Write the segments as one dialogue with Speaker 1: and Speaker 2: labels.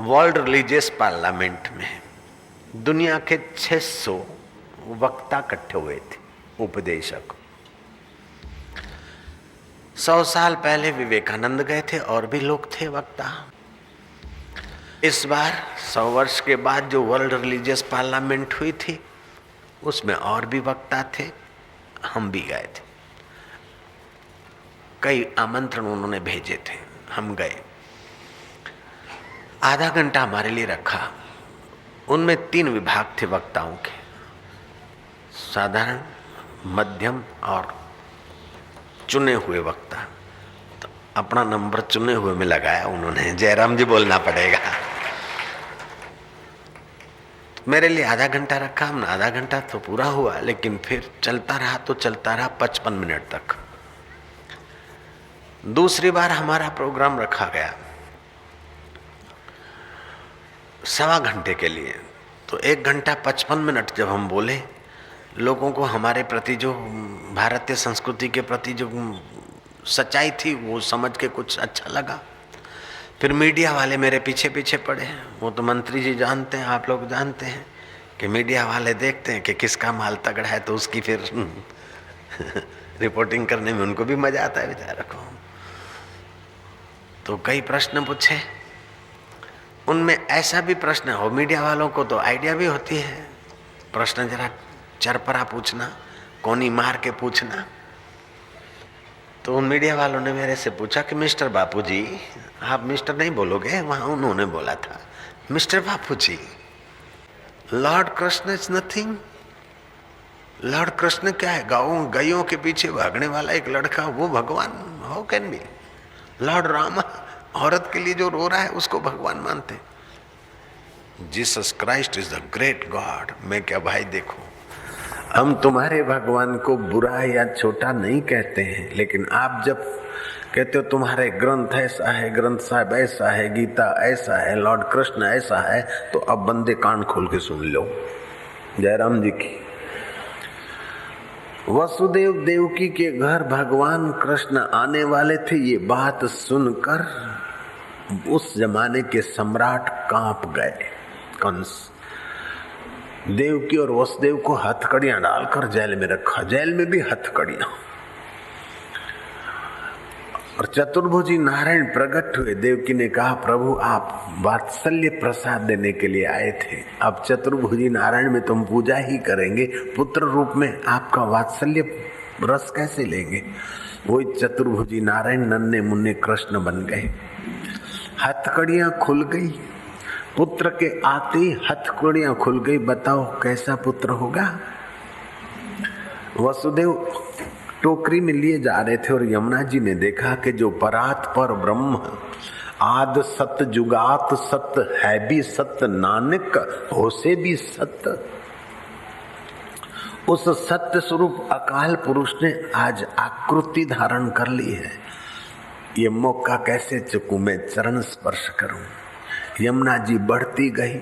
Speaker 1: World religious parliament में दुनिया के 600 वक्ता इकट्ठे हुए थे, उपदेशक। 100 साल पहले विवेकानंद गए थे और भी लोग थे वक्ता। इस बार 100 वर्ष के बाद जो वर्ल्ड रिलीजियस पार्लियामेंट हुई थी उसमें और भी वक्ता थे, हम भी गए थे। कई आमंत्रण उन्होंने भेजे थे, हम गए। आधा घंटा हमारे लिए रखा। उनमें 3 विभाग थे वक्ताओं के, साधारण, मध्यम और चुने हुए वक्ता। तो अपना नंबर चुने हुए में लगाया उन्होंने। जयराम जी बोलना पड़ेगा। तो मेरे लिए आधा घंटा रखा हमने। आधा घंटा तो पूरा हुआ, लेकिन फिर चलता रहा 55 मिनट तक। दूसरी बार हमारा प्रोग्राम रखा गया 1.25 घंटे के लिए। तो 1 घंटा 55 मिनट जब हम बोले, लोगों को हमारे प्रति जो भारतीय संस्कृति के प्रति जो सच्चाई थी वो समझ के कुछ अच्छा लगा। फिर मीडिया वाले मेरे पीछे पीछे पड़े। वो तो मंत्री जी जानते हैं, आप लोग जानते हैं कि मीडिया वाले देखते हैं कि किसका माल तगड़ा है तो उसकी फिर रिपोर्टिंग करने में उनको भी मजा आता है बेचारा को। तो कई प्रश्न पूछे, उनमें ऐसा भी प्रश्न हो, मीडिया वालों को तो आइडिया भी होती है, प्रश्न जरा चरपरा पूछना, कोनी मार के पूछना। तो उन मीडिया वालों ने मेरे से पूछा कि मिस्टर बापू जी, आप मिस्टर नहीं बोलोगे, वहां उन्होंने बोला था, mister Bapu ji, lord Krishna is nothing. Lord Krishna क्या है? गायों के पीछे भागने वाला एक लड़का, वो भगवान how can be? Lord Rama औरत के लिए जो रो रहा है उसको भगवान मानते। Jesus Christ is the great God. मैं क्या भाई, देखो, हम तुम्हारे भगवान को बुरा या छोटा नहीं कहते हैं, लेकिन आप जब कहते हो तुम्हारे ग्रंथ ऐसा है, ग्रंथ साहब ऐसा है, गीता ऐसा है, लॉर्ड कृष्ण ऐसा है, तो अब बंदे कान खोल के सुन लो। जयराम जी की। वसुदेव देवकी के घर भगवान कृष्ण आने वाले थे, ये बात सुनकर उस जमाने के सम्राट कांप गए। कंस देवकी और वसुदेव को हथकड़ियां डालकर जेल में रखा, जेल में भी हथकड़ियां। और चतुर्भुजी नारायण प्रकट हुए। देवकी ने कहा, प्रभु आप वात्सल्य प्रसाद देने के लिए आए थे, अब चतुर्भुजी नारायण में तुम पूजा ही करेंगे, पुत्र रूप में आपका वात्सल्य रस कैसे लेंगे? वही चतुर्भुजी नारायण नन्हे मुन्ने कृष्ण बन गए। हथकड़ियां खुल गई, पुत्र के आते ही हथकड़ियां खुल गई। बताओ कैसा पुत्र होगा? वसुदेव टोकरी में लिए जा रहे थे और यमुना जी ने देखा कि जो परात पर ब्रह्म आद सत जुगात सत है भी सत, नानक हो से भी सत, उस सत्य स्वरूप अकाल पुरुष ने आज आकृति धारण कर ली है। ये मौका कैसे चुकूं, मैं चरण स्पर्श करूं। यमुना जी बढ़ती गई,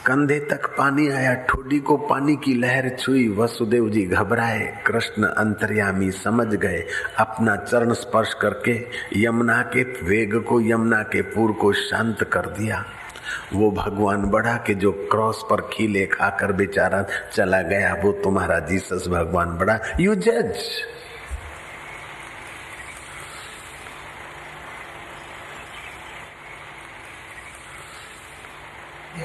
Speaker 1: कंधे तक पानी आया, ठोडी को पानी की लहर छुई। वसुदेव जी घबराए, कृष्ण अंतर्यामी समझ गए। अपना चरण स्पर्श करके यमुना के वेग को, यमुना के पूर को शांत कर दिया। वो भगवान बढ़ा के जो क्रॉस पर खीले खाकर बेचारा चला गया, वो तुम्हारा जीसस भगवान बढ़ा। यू जज।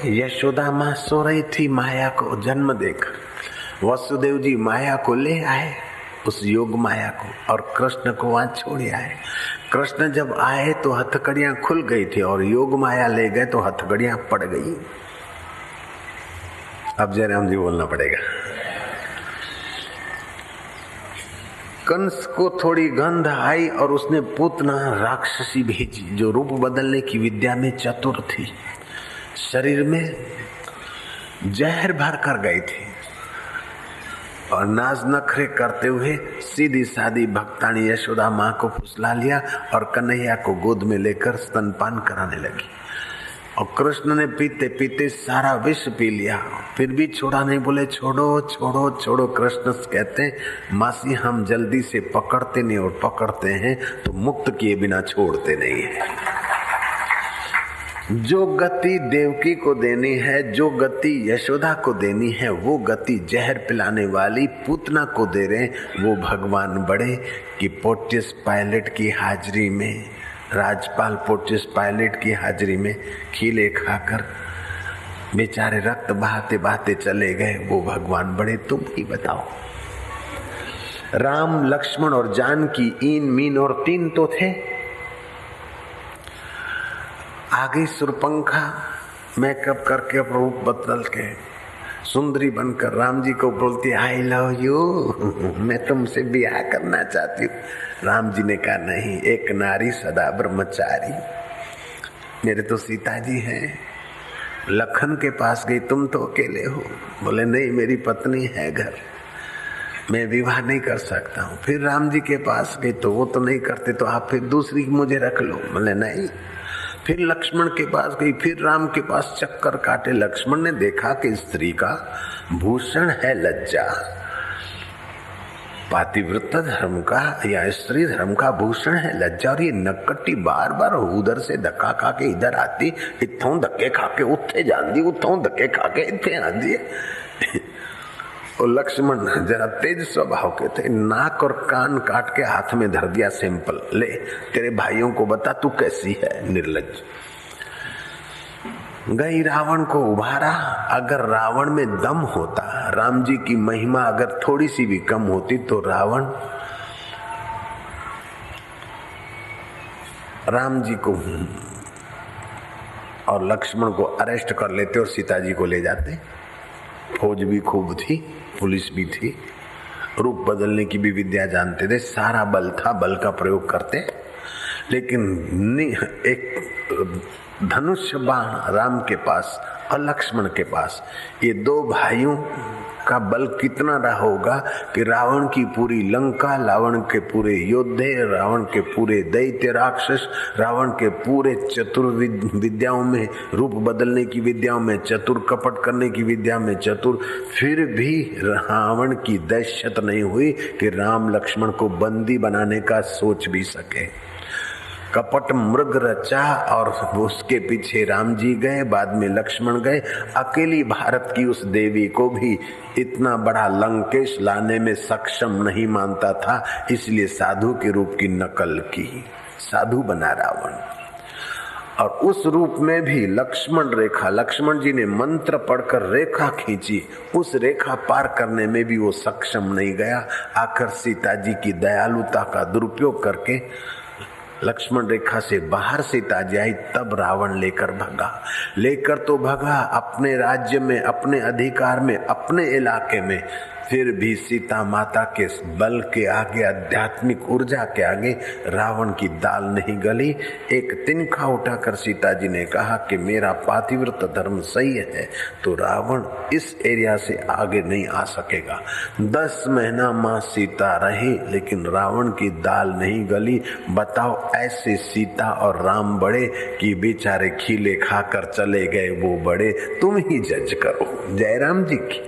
Speaker 1: यशोदा माँ सो रही थी माया को जन्म देकर। वसुदेव जी माया को ले आए, उस योग माया को, और कृष्ण को वहां छोड़ आए। कृष्ण जब आए तो हथकड़ियां खुल गई थी और योग माया ले गए तो हथकड़ियां पड़ गई। अब जयराम जी बोलना पड़ेगा। कंस को थोड़ी गंध आई और उसने पूतना राक्षसी भेजी, जो रूप बदलने की विद्या में चतुर थी। शरीर में जहर भर कर गई थी और नाज नखरे करते हुए सीधी सादी भक्तानी यशोदा माँ को फुसला लिया और कन्हैया को गोद में लेकर स्तनपान कराने लगी। और कृष्ण ने पीते पीते सारा विष पी लिया, फिर भी छोड़ा नहीं। बोले छोड़ो छोड़ो छोड़ो। कृष्ण कहते हैं, मासी हम जल्दी से पकड़ते नहीं, और पकड़ते हैं तो मुक्त किए बिना छोड़ते नहीं है। जो गति देवकी को देनी है, जो गति यशोदा को देनी है, वो गति जहर पिलाने वाली पूतना को दे रहे। वो भगवान बड़े कि पोर्टियस पायलट की हाजिरी में, राजपाल पोर्टियस पायलट की हाजिरी में खीले खाकर बेचारे रक्त बहाते बहाते चले गए। वो भगवान बड़े, तुम ही बताओ। राम, लक्ष्मण और जानकी, ईन, मीन और तीन तो थे। आगे सुरपंखा मेकअप करके रूप बदल के सुंदरी बनकर राम जी को बोलती, आई लव यू, मैं तुमसे ब्याह करना चाहती हूँ। राम जी ने कहा, नहीं, एक नारी सदा ब्रह्मचारी। मेरे तो सीता जी हैं। लखन के पास गई, तुम तो अकेले हो। बोले, नहीं, मेरी पत्नी है घर, मैं विवाह नहीं कर सकता हूँ। फिर राम जी के पास गई तो वो तो नहीं करते, तो आप फिर दूसरी मुझे रख लो। बोले, नहीं। फिर लक्ष्मण के पास गई, फिर राम के पास चक्कर काटे। लक्ष्मण ने देखा कि स्त्री का भूषण है लज्जा, पातिव्रत धर्म का या स्त्री धर्म का भूषण है लज्जा। और ये नक्कटी बार बार उधर से धक्का खा के इधर आती, इत्थों धक्के खा के उत्थे जाती, उत्थों धक्के खा के इत्थे आती। और लक्ष्मण जरा तेज स्वभाव के थे, नाक और कान काट के हाथ में धर दिया सैंपल, ले तेरे भाइयों को बता तू कैसी है, निर्लज्ज। गई रावण को उभारा। अगर रावण में दम होता, राम जी की महिमा अगर थोड़ी सी भी कम होती, तो रावण राम जी को और लक्ष्मण को अरेस्ट कर लेते और सीता जी को ले जाते। फौज भी खूब थी, पुलिस भी थी, रूप बदलने की भी विद्या जानते थे, सारा बल था, बल का प्रयोग करते। लेकिन एक धनुष बाण राम के पास और लक्ष्मण के पास, ये दो भाइयों का बल कितना रहा होगा कि रावण की पूरी लंका, रावण के पूरे योद्धे, रावण के पूरे दैत्य राक्षस, रावण के पूरे चतुर विद्याओं में, रूप बदलने की विद्याओं में चतुर, कपट करने की विद्या में चतुर, फिर भी रावण की दहशत नहीं हुई कि राम लक्ष्मण को बंदी बनाने का सोच भी सके। कपट मृग रचा और उसके पीछे राम जी गए, बाद में लक्ष्मण गए। अकेली भारत की उस देवी को भी इतना बड़ा लंकेश लाने में सक्षम नहीं मानता था, इसलिए साधु के रूप की नकल की, साधु बना रावण। और उस रूप में भी लक्ष्मण रेखा, लक्ष्मण जी ने मंत्र पढ़कर रेखा खींची, उस रेखा पार करने में भी वो सक्षम नहीं गया। आखिर सीता जी की दयालुता का दुरुपयोग करके लक्ष्मण रेखा से बाहर सीता जी आई, तब रावण लेकर भगा। लेकर तो भगा अपने राज्य में, अपने अधिकार में, अपने इलाके में, फिर भी सीता माता के बल के आगे, आध्यात्मिक ऊर्जा के आगे रावण की दाल नहीं गली। एक तिनका उठाकर सीता जी ने कहा कि मेरा पातिव्रत धर्म सही है, तो रावण इस एरिया से आगे नहीं आ सकेगा। 10 महीना माँ सीता रही, लेकिन रावण की दाल नहीं गली। बताओ, ऐसे सीता और राम बड़े कि बेचारे खीले खाकर चले गए, वो बड़े। तुम ही जज करो। जय राम जी की।